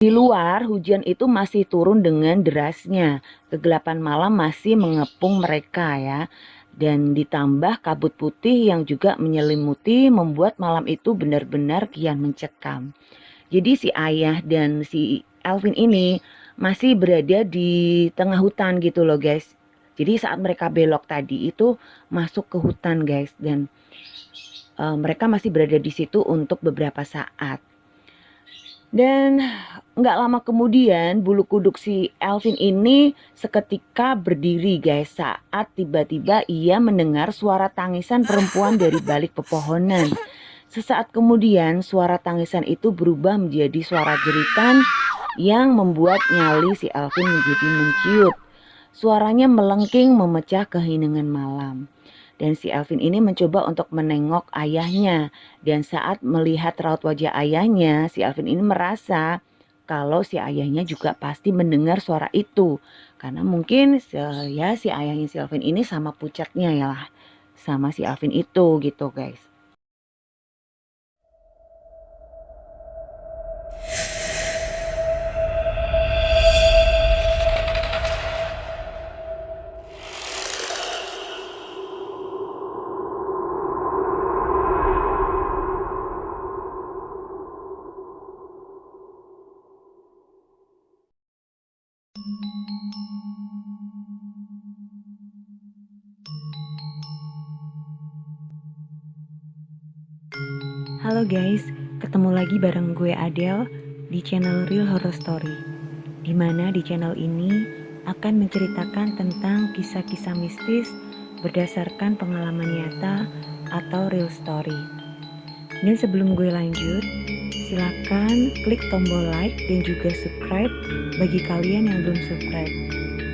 Di luar hujan itu masih turun dengan derasnya. Kegelapan malam masih mengepung mereka ya. Dan ditambah kabut putih yang juga menyelimuti membuat malam itu benar-benar kian mencekam. Jadi si ayah dan si Elvin ini masih berada di tengah hutan gitu loh guys. Jadi saat mereka belok tadi itu masuk ke hutan guys, dan mereka masih berada di situ untuk beberapa saat. Dan nggak lama kemudian bulu kuduk si Elvin ini seketika berdiri guys, saat tiba-tiba ia mendengar suara tangisan perempuan dari balik pepohonan. Sesaat kemudian suara tangisan itu berubah menjadi suara jeritan yang membuat nyali si Elvin menjadi menciut. Suaranya melengking memecah keheningan malam. Dan si Elvin ini mencoba untuk menengok ayahnya. Dan saat melihat raut wajah ayahnya, si Elvin ini merasa kalau si ayahnya juga pasti mendengar suara itu. Karena mungkin ya si ayahnya si Elvin ini sama pucatnya ya lah, sama si Elvin itu gitu guys. Halo guys, ketemu lagi bareng gue Adele di channel Real Horror Story. Dimana di channel ini akan menceritakan tentang kisah-kisah mistis berdasarkan pengalaman nyata atau real story. Dan sebelum gue lanjut, silakan klik tombol like dan juga subscribe bagi kalian yang belum subscribe.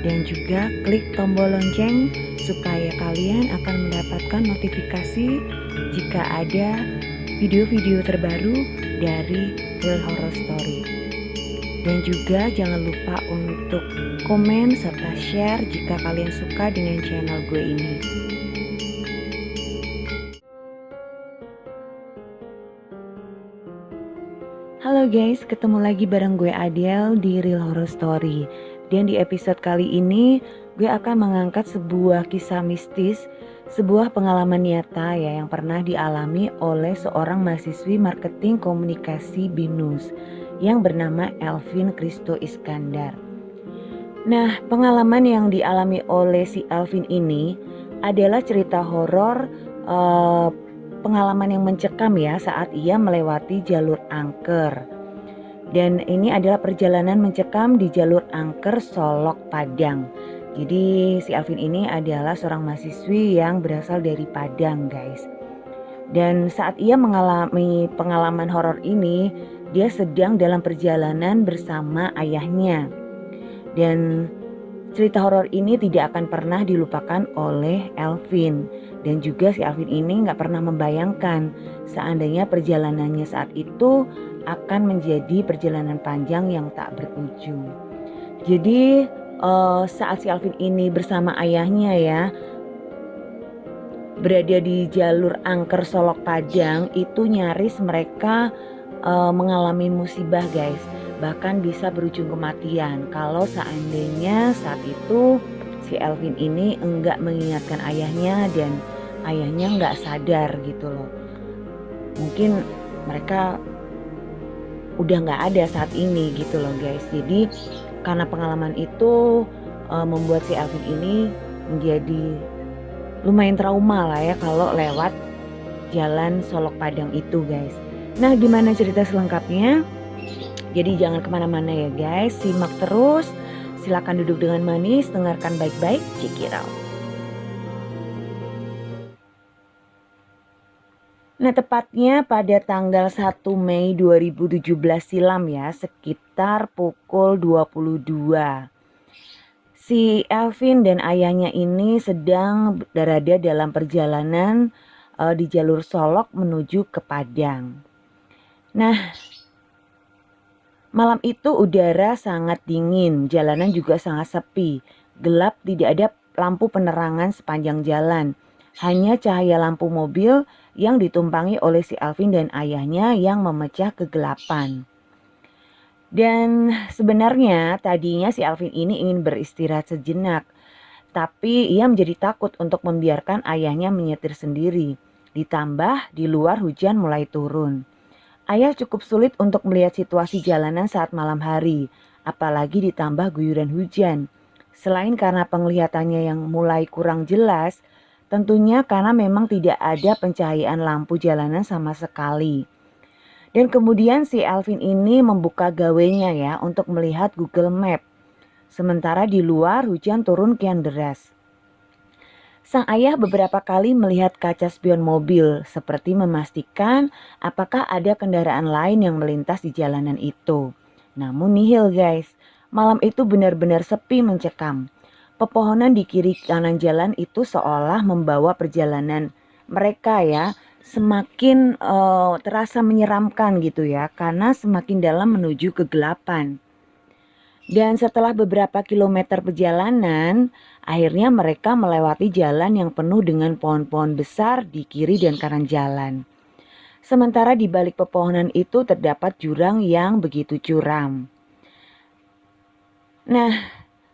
Dan juga klik tombol lonceng supaya kalian akan mendapatkan notifikasi jika ada video-video terbaru dari Real Horror Story. Dan juga jangan lupa untuk komen serta share jika kalian suka dengan channel gue ini. Halo guys, ketemu lagi bareng gue Adele di Real Horror Story. Dan di episode kali ini gue akan mengangkat sebuah kisah mistis, sebuah pengalaman nyata ya yang pernah dialami oleh seorang mahasiswi marketing komunikasi BINUS yang bernama Elvin Kristo Iskandar. Nah, pengalaman yang dialami oleh si Elvin ini adalah cerita horor, pengalaman yang mencekam ya saat ia melewati jalur angker. Dan ini adalah perjalanan mencekam di jalur angker Solok Padang. Jadi si Elvin ini adalah seorang mahasiswi yang berasal dari Padang guys. Dan saat ia mengalami pengalaman horor ini, dia sedang dalam perjalanan bersama ayahnya. Dan cerita horor ini tidak akan pernah dilupakan oleh Elvin. Dan juga si Elvin ini gak pernah membayangkan seandainya perjalanannya saat itu akan menjadi perjalanan panjang yang tak berujung. Jadi saat si Elvin ini bersama ayahnya ya berada di jalur angker Solok Padang, itu nyaris mereka mengalami musibah guys. Bahkan bisa berujung kematian kalau seandainya saat itu si Elvin ini enggak mengingatkan ayahnya dan ayahnya enggak sadar gitu loh. Mungkin mereka udah nggak ada saat ini gitu loh guys. Jadi karena pengalaman itu membuat si Elvin ini menjadi lumayan trauma lah ya kalau lewat jalan Solok Padang itu guys. Nah gimana cerita selengkapnya? Jadi jangan kemana-mana ya guys, simak terus. Silakan duduk dengan manis, dengarkan baik-baik, check it out. Nah tepatnya pada tanggal 1 Mei 2017 silam ya, sekitar pukul 22. Si Elvin dan ayahnya ini sedang berada dalam perjalanan di jalur Solok menuju ke Padang. Nah malam itu udara sangat dingin, jalanan juga sangat sepi, gelap, tidak ada lampu penerangan sepanjang jalan. Hanya cahaya lampu mobil yang ditumpangi oleh si Elvin dan ayahnya yang memecah kegelapan. Dan sebenarnya tadinya si Alvin ini ingin beristirahat sejenak, tapi ia menjadi takut untuk membiarkan ayahnya menyetir sendiri. Ditambah di luar hujan mulai turun. Ayah cukup sulit untuk melihat situasi jalanan saat malam hari, apalagi ditambah guyuran hujan. Selain karena penglihatannya yang mulai kurang jelas, tentunya karena memang tidak ada pencahayaan lampu jalanan sama sekali. Dan kemudian si Alvin ini membuka gawenya ya untuk melihat Google Map. Sementara di luar hujan turun kian deras. Sang ayah beberapa kali melihat kaca spion mobil seperti memastikan apakah ada kendaraan lain yang melintas di jalanan itu. Namun nihil guys, malam itu benar-benar sepi mencekam. Pepohonan di kiri kanan jalan itu seolah membawa perjalanan mereka ya semakin terasa menyeramkan gitu ya karena semakin dalam menuju kegelapan. Dan setelah beberapa kilometer perjalanan, akhirnya mereka melewati jalan yang penuh dengan pohon-pohon besar di kiri dan kanan jalan. Sementara di balik pepohonan itu terdapat jurang yang begitu curam. Nah,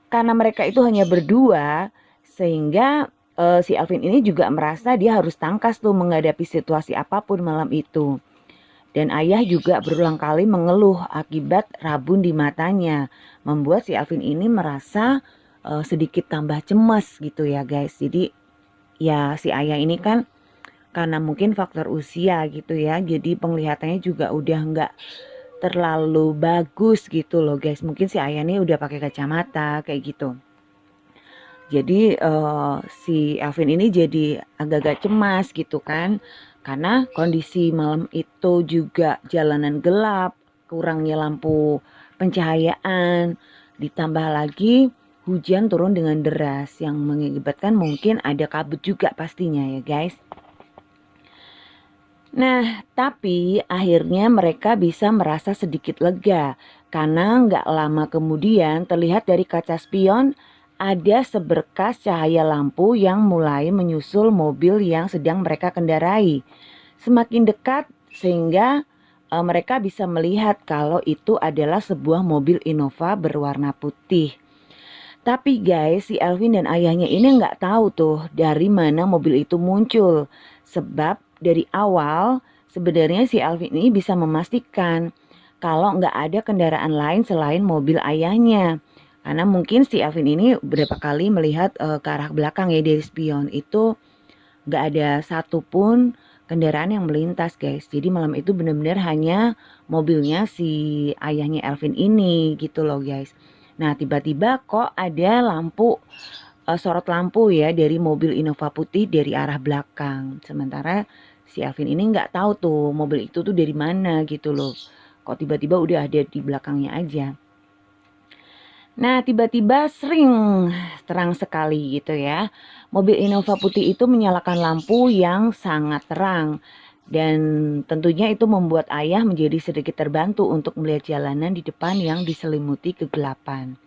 karena mereka itu hanya berdua, sehingga si Alvin ini juga merasa dia harus tangkas tuh menghadapi situasi apapun malam itu. Dan ayah juga berulang kali mengeluh akibat rabun di matanya, membuat si Alvin ini merasa sedikit tambah cemas gitu ya guys. Jadi ya si ayah ini kan karena mungkin faktor usia gitu ya, jadi penglihatannya juga udah nggak terlalu bagus gitu loh guys. Mungkin si ayah ini udah pakai kacamata kayak gitu. Jadi si Alvin ini jadi agak-agak cemas gitu kan. Karena kondisi malam itu juga jalanan gelap, kurangnya lampu pencahayaan, ditambah lagi hujan turun dengan deras yang mengakibatkan mungkin ada kabut juga pastinya ya guys. Nah, tapi akhirnya mereka bisa merasa sedikit lega karena nggak lama kemudian terlihat dari kaca spion ada seberkas cahaya lampu yang mulai menyusul mobil yang sedang mereka kendarai. Semakin dekat sehingga mereka bisa melihat kalau itu adalah sebuah mobil Innova berwarna putih. Tapi guys, si Alvin dan ayahnya ini nggak tahu tuh dari mana mobil itu muncul. Sebab dari awal sebenarnya si Alvin ini bisa memastikan kalau nggak ada kendaraan lain selain mobil ayahnya. Karena mungkin si Alvin ini beberapa kali melihat ke arah belakang ya dari spion itu nggak ada satupun kendaraan yang melintas guys. Jadi malam itu benar-benar hanya mobilnya si ayahnya Alvin ini gitu loh guys. Nah tiba-tiba kok ada lampu sorot lampu ya dari mobil Innova putih dari arah belakang. Sementara si Alvin ini nggak tahu tuh mobil itu tuh dari mana gitu loh. Kok tiba-tiba udah ada di belakangnya aja. Nah tiba-tiba sering terang sekali gitu ya. Mobil Innova putih itu menyalakan lampu yang sangat terang. Dan tentunya itu membuat ayah menjadi sedikit terbantu untuk melihat jalanan di depan yang diselimuti kegelapan.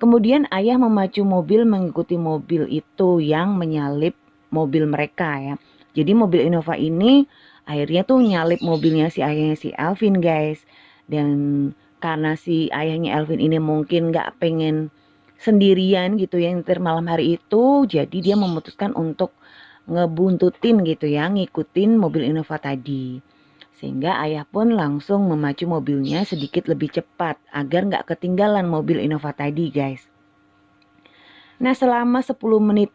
Kemudian ayah memacu mobil mengikuti mobil itu yang menyalip mobil mereka ya. Jadi mobil Innova ini akhirnya tuh nyalip mobilnya si ayahnya si Alvin guys. Dan karena si ayahnya Alvin ini mungkin gak pengen sendirian gitu ya nyetir malam hari itu. Jadi dia memutuskan untuk ngebuntutin gitu ya, ngikutin mobil Innova tadi. Sehingga ayah pun langsung memacu mobilnya sedikit lebih cepat agar nggak ketinggalan mobil Innova tadi guys. Nah selama 10 menit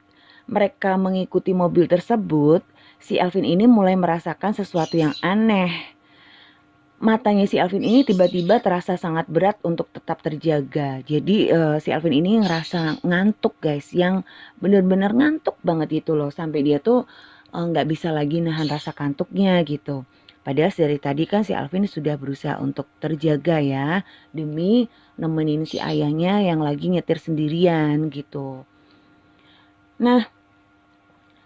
mereka mengikuti mobil tersebut, si Alvin ini mulai merasakan sesuatu yang aneh. Matanya si Alvin ini tiba-tiba terasa sangat berat untuk tetap terjaga. Jadi si Alvin ini ngerasa ngantuk guys, yang bener-bener ngantuk banget gitu loh. Sampai dia tuh nggak bisa lagi nahan rasa kantuknya gitu. Padahal dari tadi kan si Alvin sudah berusaha untuk terjaga ya, demi nemenin si ayahnya yang lagi nyetir sendirian gitu. Nah,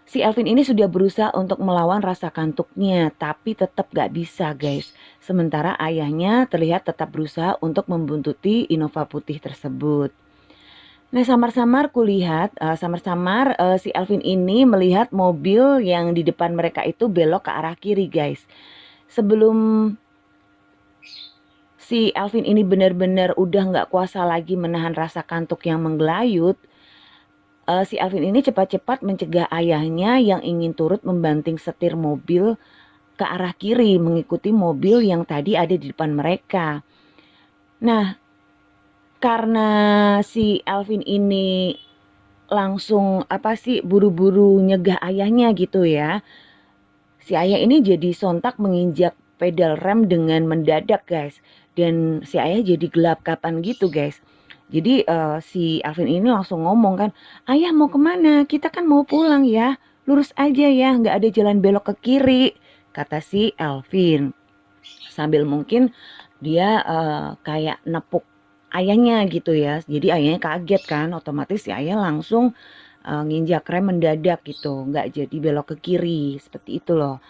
si Alvin ini sudah berusaha untuk melawan rasa kantuknya, tapi tetap gak bisa guys. Sementara ayahnya terlihat tetap berusaha untuk membuntuti Innova putih tersebut. Nah samar-samar kulihat, si Alvin ini melihat mobil yang di depan mereka itu belok ke arah kiri guys. Sebelum si Alvin ini benar-benar udah nggak kuasa lagi menahan rasa kantuk yang menggelayut, si Alvin ini cepat-cepat mencegah ayahnya yang ingin turut membanting setir mobil ke arah kiri mengikuti mobil yang tadi ada di depan mereka. Nah, karena si Alvin ini langsung buru-buru nyegah ayahnya gitu ya. Si ayah ini jadi sontak menginjak pedal rem dengan mendadak guys. Dan si ayah jadi gelap kapan gitu guys. Jadi si Alvin ini langsung ngomong kan, ayah mau kemana? Kita kan mau pulang ya. Lurus aja ya, nggak ada jalan belok ke kiri, kata si Alvin. Sambil mungkin dia kayak nepuk ayahnya gitu ya. Jadi ayahnya kaget kan, otomatis si ayah langsung nginjak rem mendadak gitu, nggak jadi belok ke kiri, seperti itu loh.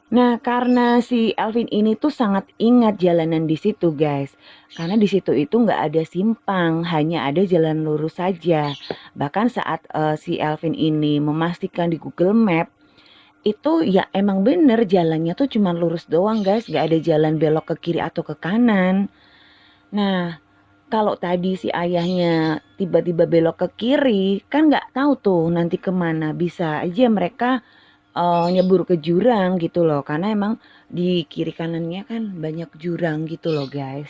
Nah, karena si Alvin ini tuh sangat ingat jalanan di situ, guys. Karena di situ itu nggak ada simpang, hanya ada jalan lurus saja. Bahkan saat si Alvin ini memastikan di Google Map, itu ya emang bener jalannya tuh cuma lurus doang, guys. Nggak ada jalan belok ke kiri atau ke kanan. Nah, kalau tadi si ayahnya tiba-tiba belok ke kiri, kan nggak tahu tuh nanti kemana. Bisa aja mereka nyebur ke jurang gitu loh. Karena emang di kiri kanannya kan banyak jurang gitu loh guys.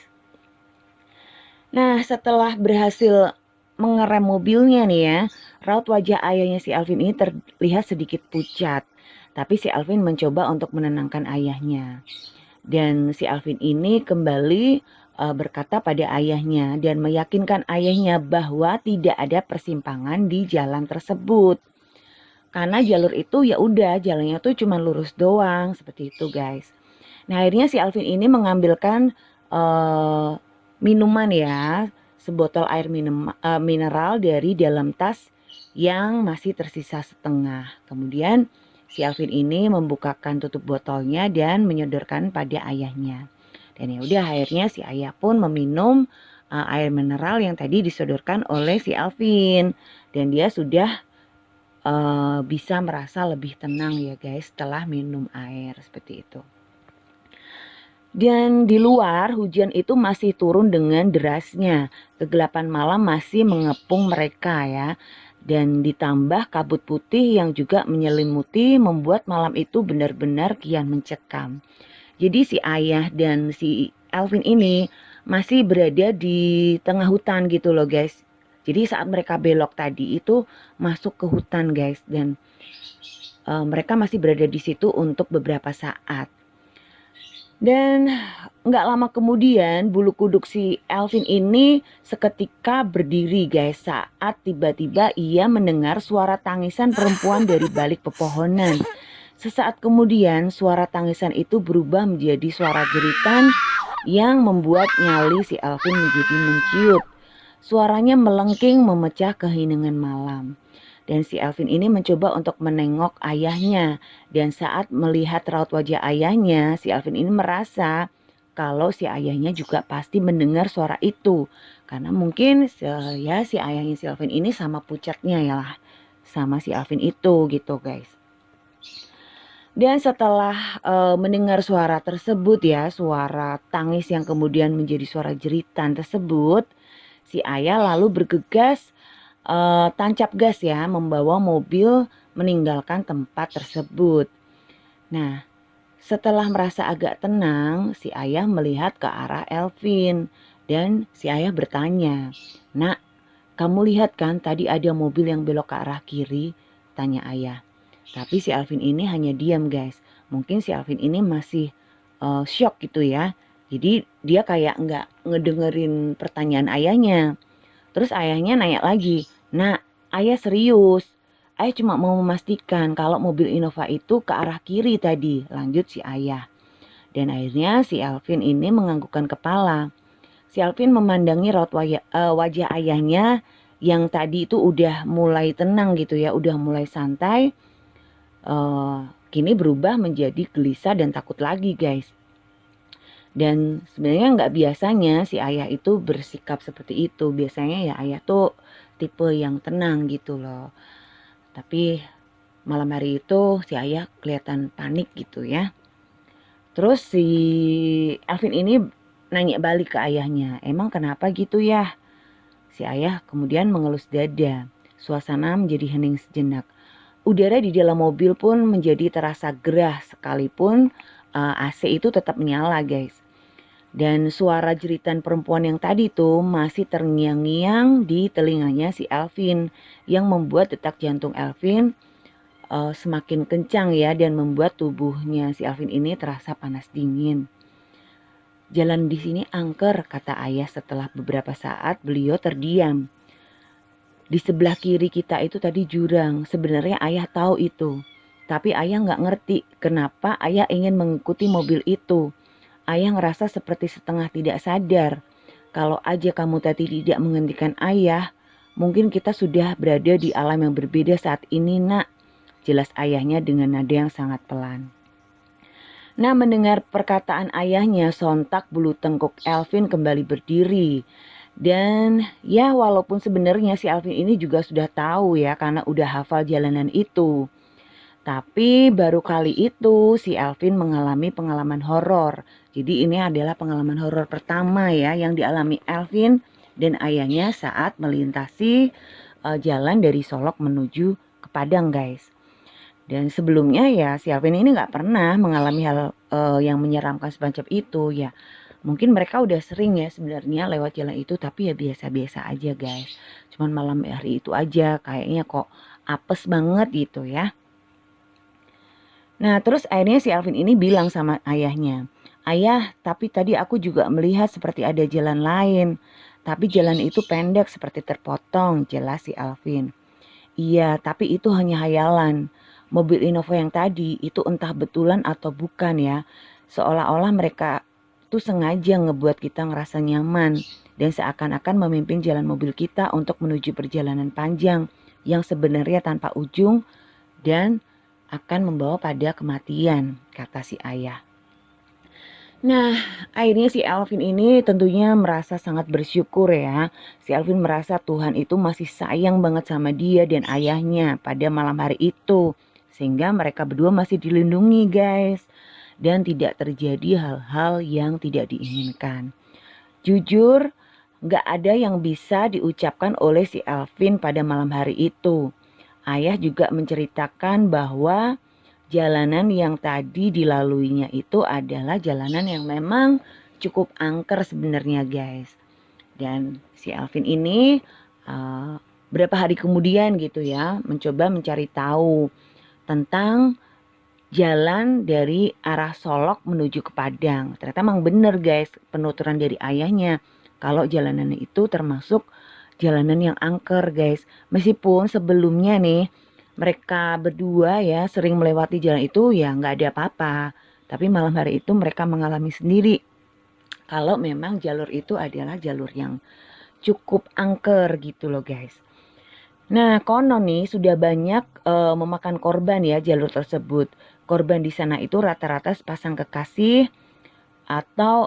Nah, setelah berhasil mengerem mobilnya nih ya, raut wajah ayahnya si Alvin ini terlihat sedikit pucat. Tapi si Alvin mencoba untuk menenangkan ayahnya. Dan si Alvin ini kembali berkata pada ayahnya dan meyakinkan ayahnya bahwa tidak ada persimpangan di jalan tersebut. Karena jalur itu ya udah jalannya tuh cuma lurus doang seperti itu guys. Nah akhirnya si Alvin ini mengambilkan minuman ya, sebotol air mineral dari dalam tas yang masih tersisa setengah. Kemudian si Alvin ini membukakan tutup botolnya dan menyodorkan pada ayahnya. Dan ya udah akhirnya si ayah pun meminum air mineral yang tadi disodorkan oleh si Alvin. Dan dia sudah bisa merasa lebih tenang ya guys setelah minum air seperti itu. Dan di luar hujan itu masih turun dengan derasnya. Kegelapan malam masih mengepung mereka ya. Dan ditambah kabut putih yang juga menyelimuti membuat malam itu benar-benar kian mencekam. Jadi si ayah dan si Alvin ini masih berada di tengah hutan gitu loh guys. Jadi saat mereka belok tadi itu masuk ke hutan guys. Dan mereka masih berada di situ untuk beberapa saat. Dan nggak lama kemudian bulu kuduk si Alvin ini seketika berdiri guys saat tiba-tiba ia mendengar suara tangisan perempuan dari balik pepohonan. Sesaat kemudian suara tangisan itu berubah menjadi suara jeritan yang membuat nyali si Alvin menjadi menciut. Suaranya melengking memecah keheningan malam. Dan si Alvin ini mencoba untuk menengok ayahnya. Dan saat melihat raut wajah ayahnya, si Alvin ini merasa kalau si ayahnya juga pasti mendengar suara itu. Karena mungkin ya si ayahnya si Alvin ini sama pucatnya ya lah. Sama si Alvin itu gitu guys. Dan setelah mendengar suara tersebut ya, suara tangis yang kemudian menjadi suara jeritan tersebut, si ayah lalu bergegas tancap gas ya, membawa mobil meninggalkan tempat tersebut. Nah, setelah merasa agak tenang, si ayah melihat ke arah Elvin dan si ayah bertanya, "Nak, kamu lihat kan tadi ada mobil yang belok ke arah kiri?" tanya ayah. Tapi si Alvin ini hanya diam guys. Mungkin si Alvin ini masih shock gitu ya. Jadi dia kayak nggak ngedengerin pertanyaan ayahnya. Terus ayahnya nanya lagi, "Nah, ayah serius. Ayah cuma mau memastikan kalau mobil Innova itu ke arah kiri tadi," lanjut si ayah. Dan akhirnya si Alvin ini menganggukkan kepala. Si Alvin memandangi raut wajah ayahnya yang tadi itu udah mulai tenang gitu ya, udah mulai santai. Kini berubah menjadi gelisah dan takut lagi guys. Dan sebenarnya nggak biasanya si ayah itu bersikap seperti itu. Biasanya ya ayah tuh tipe yang tenang gitu loh. Tapi malam hari itu si ayah kelihatan panik gitu ya. Terus si Alvin ini nanya balik ke ayahnya, emang kenapa gitu ya? Si ayah kemudian mengelus dada. Suasana menjadi hening sejenak. Udara di dalam mobil pun menjadi terasa gerah sekalipun AC itu tetap menyala guys. Dan suara jeritan perempuan yang tadi tuh masih terngiang-ngiang di telinganya si Elvin yang membuat detak jantung Elvin semakin kencang ya dan membuat tubuhnya si Elvin ini terasa panas dingin. Jalan di sini angker, kata ayah setelah beberapa saat beliau terdiam. Di sebelah kiri kita itu tadi jurang. Sebenarnya ayah tahu itu. Tapi ayah nggak ngerti kenapa ayah ingin mengikuti mobil itu. Ayah ngerasa seperti setengah tidak sadar. Kalau aja kamu tadi tidak menghentikan ayah, mungkin kita sudah berada di alam yang berbeda saat ini, nak. Jelas ayahnya dengan nada yang sangat pelan. Nah, mendengar perkataan ayahnya, sontak bulu tengkuk Elvin kembali berdiri. Dan ya walaupun sebenarnya si Elvin ini juga sudah tahu ya karena udah hafal jalanan itu. Tapi baru kali itu si Elvin mengalami pengalaman horor. Jadi ini adalah pengalaman horor pertama ya yang dialami Elvin dan ayahnya saat melintasi jalan dari Solok menuju ke Padang guys. Dan sebelumnya ya si Alvin ini nggak pernah mengalami hal yang menyeramkan semacam itu ya. Mungkin mereka udah sering ya sebenarnya lewat jalan itu tapi ya biasa-biasa aja guys. Cuman malam hari itu aja kayaknya kok apes banget gitu ya. Nah terus akhirnya si Alvin ini bilang sama ayahnya. Ayah tapi tadi aku juga melihat seperti ada jalan lain. Tapi jalan itu pendek seperti terpotong, jelas si Alvin. Iya tapi itu hanya hayalan. Mobil Innova yang tadi itu entah betulan atau bukan ya. Seolah-olah mereka tuh sengaja ngebuat kita ngerasa nyaman dan seakan-akan memimpin jalan mobil kita untuk menuju perjalanan panjang yang sebenarnya tanpa ujung dan akan membawa pada kematian, kata si ayah. Nah, akhirnya si Alvin ini tentunya merasa sangat bersyukur ya. Si Alvin merasa Tuhan itu masih sayang banget sama dia dan ayahnya pada malam hari itu. Sehingga mereka berdua masih dilindungi guys. Dan tidak terjadi hal-hal yang tidak diinginkan. Jujur, gak ada yang bisa diucapkan oleh si Alvin pada malam hari itu. Ayah juga menceritakan bahwa jalanan yang tadi dilaluinya itu adalah jalanan yang memang cukup angker sebenarnya guys. Dan si Alvin ini berapa hari kemudian gitu ya mencoba mencari tahu tentang jalan dari arah Solok menuju ke Padang. Ternyata emang bener guys penuturan dari ayahnya kalau jalanannya itu termasuk jalanan yang angker guys. Meskipun sebelumnya nih mereka berdua ya sering melewati jalan itu ya nggak ada apa-apa. Tapi malam hari itu mereka mengalami sendiri kalau memang jalur itu adalah jalur yang cukup angker gitu loh guys. Nah konon nih sudah banyak memakan korban ya jalur tersebut. Korban di sana itu rata-rata sepasang kekasih atau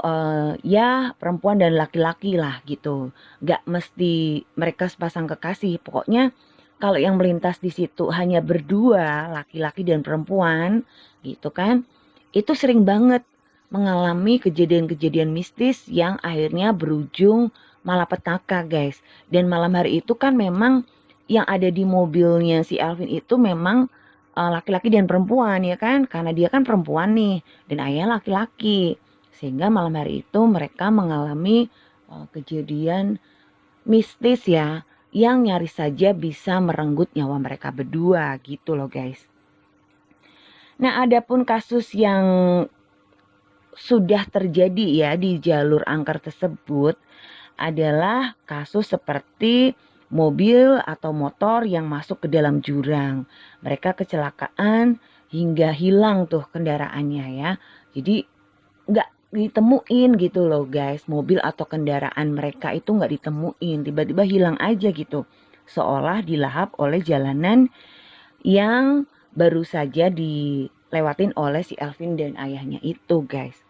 ya perempuan dan laki-laki lah gitu. Gak mesti mereka sepasang kekasih. Pokoknya kalau yang melintas di situ hanya berdua, laki-laki dan perempuan, gitu kan, itu sering banget mengalami kejadian-kejadian mistis yang akhirnya berujung malapetaka, guys. Dan malam hari itu kan memang yang ada di mobilnya si Alvin itu memang laki-laki dan perempuan ya kan, karena dia kan perempuan nih dan ayah laki-laki. Sehingga malam hari itu mereka mengalami kejadian mistis ya yang nyaris saja bisa merenggut nyawa mereka berdua gitu loh guys. Nah adapun kasus yang sudah terjadi ya di jalur angker tersebut adalah kasus seperti mobil atau motor yang masuk ke dalam jurang. Mereka kecelakaan hingga hilang tuh kendaraannya ya. Jadi nggak ditemuin gitu loh guys, mobil atau kendaraan mereka itu nggak ditemuin, tiba-tiba hilang aja gitu, seolah dilahap oleh jalanan yang baru saja dilewatin oleh si Elvin dan ayahnya itu guys.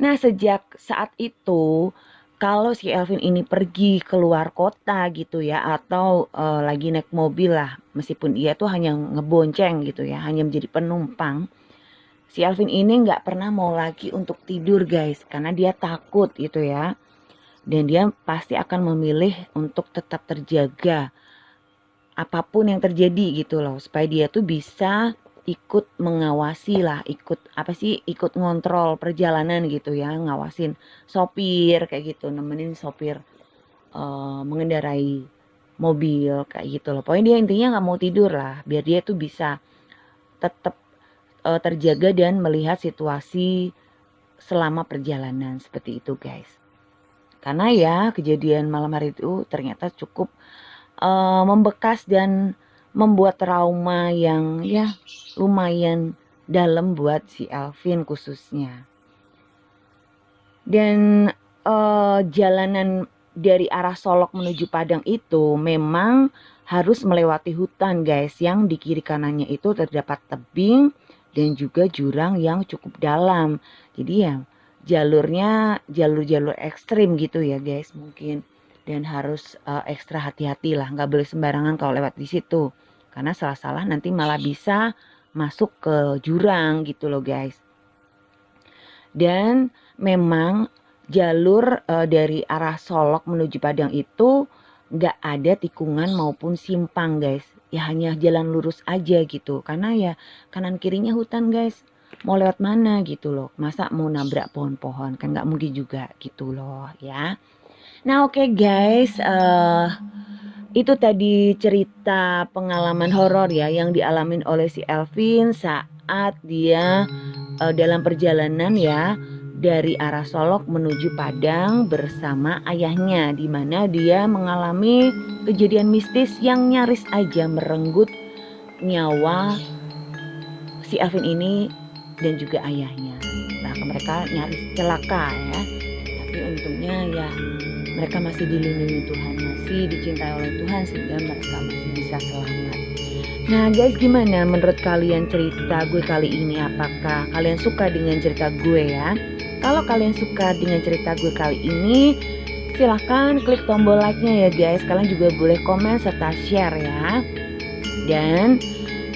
Nah sejak saat itu kalau si Elvin ini pergi keluar kota gitu ya atau lagi naik mobil lah, meskipun dia tuh hanya ngebonceng gitu ya, hanya menjadi penumpang, si Alvin ini nggak pernah mau lagi untuk tidur guys, karena dia takut gitu ya. Dan dia pasti akan memilih untuk tetap terjaga apapun yang terjadi gitu loh, supaya dia tuh bisa ikut mengawasi lah, ikut ngontrol perjalanan gitu ya, ngawasin sopir kayak gitu, nemenin sopir mengendarai mobil kayak gitu loh. Pokoknya dia intinya nggak mau tidur lah, biar dia tuh bisa tetap terjaga dan melihat situasi selama perjalanan seperti itu guys. Karena ya kejadian malam hari itu ternyata cukup membekas dan membuat trauma yang ya lumayan dalam buat si Alvin khususnya. Dan jalanan dari arah Solok menuju Padang itu memang harus melewati hutan guys, yang di kiri kanannya itu terdapat tebing dan juga jurang yang cukup dalam. Jadi ya jalurnya jalur-jalur ekstrim gitu ya guys mungkin, dan harus ekstra hati-hati lah, nggak boleh sembarangan kalau lewat di situ, karena salah-salah nanti malah bisa masuk ke jurang gitu loh guys. Dan memang jalur dari arah Solok menuju Padang itu nggak ada tikungan maupun simpang guys, ya hanya jalan lurus aja gitu, karena ya kanan kirinya hutan guys, mau lewat mana gitu loh, masa mau nabrak pohon-pohon, kan nggak mungkin juga gitu loh ya. Nah oke guys, itu tadi cerita pengalaman horor ya yang dialamin oleh si Alvin saat dia dalam perjalanan ya dari arah Solok menuju Padang bersama ayahnya, di mana dia mengalami kejadian mistis yang nyaris aja merenggut nyawa si Alvin ini dan juga ayahnya. Bahkan mereka nyaris celaka ya, tapi untungnya ya mereka masih dilindungi Tuhan, masih dicintai oleh Tuhan sehingga mereka masih bisa selamat. Nah guys, gimana menurut kalian cerita gue kali ini? Apakah kalian suka dengan cerita gue ya? Kalau kalian suka dengan cerita gue kali ini, silahkan klik tombol like-nya ya guys. Kalian juga boleh komen serta share ya. Dan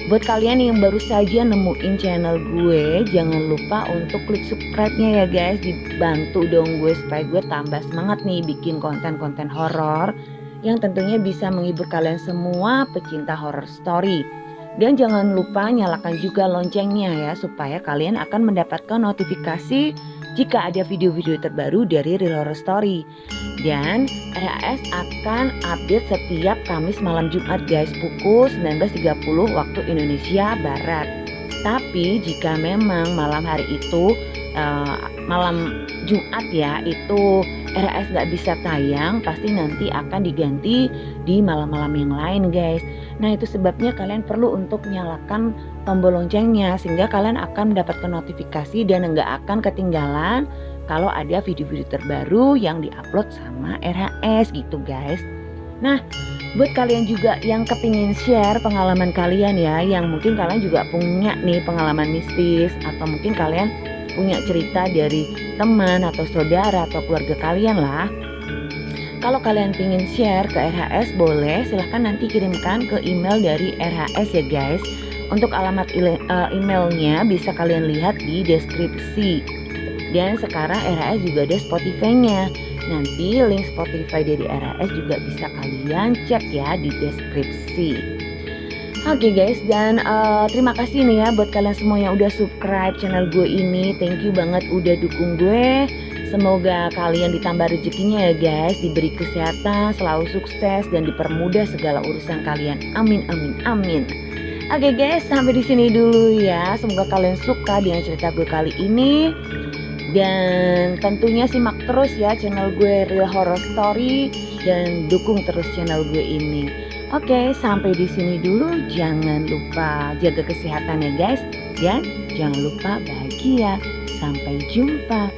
buat kalian yang baru saja nemuin channel gue, jangan lupa untuk klik subscribe-nya ya guys. Dibantu dong gue supaya gue tambah semangat nih bikin konten-konten horor yang tentunya bisa menghibur kalian semua pecinta horror story. Dan jangan lupa nyalakan juga loncengnya ya, supaya kalian akan mendapatkan notifikasi jika ada video-video terbaru dari Real Horror Story. Dan RHS akan update setiap Kamis malam Jumat guys, pukul 19.30 waktu Indonesia Barat. Tapi jika memang malam hari itu malam Jumat ya, itu RHS gak bisa tayang, pasti nanti akan diganti di malam-malam yang lain guys. Nah itu sebabnya kalian perlu untuk nyalakan tombol loncengnya, sehingga kalian akan mendapatkan notifikasi dan nggak akan ketinggalan kalau ada video-video terbaru yang diupload sama RHS gitu guys. Nah buat kalian juga yang kepingin share pengalaman kalian ya, yang mungkin kalian juga punya nih pengalaman mistis, atau mungkin kalian punya cerita dari teman atau saudara atau keluarga kalian lah. Kalau kalian pengen share ke RHS boleh, silahkan nanti kirimkan ke email dari RHS ya guys. Untuk alamat emailnya bisa kalian lihat di deskripsi. Dan sekarang RHS juga ada Spotify-nya. Nanti link Spotify dari RHS juga bisa kalian cek ya di deskripsi. Oke guys, dan terima kasih nih ya buat kalian semua yang udah subscribe channel gue ini. Thank you banget udah dukung gue. Semoga kalian ditambah rezekinya ya guys, diberi kesehatan, selalu sukses dan dipermudah segala urusan kalian. Amin amin amin. Oke guys, sampai di sini dulu ya. Semoga kalian suka dengan cerita gue kali ini. Dan tentunya simak terus ya channel gue Real Horror Story dan dukung terus channel gue ini. Oke, sampai di sini dulu. Jangan lupa jaga kesehatan ya guys, dan jangan lupa bahagia. Sampai jumpa.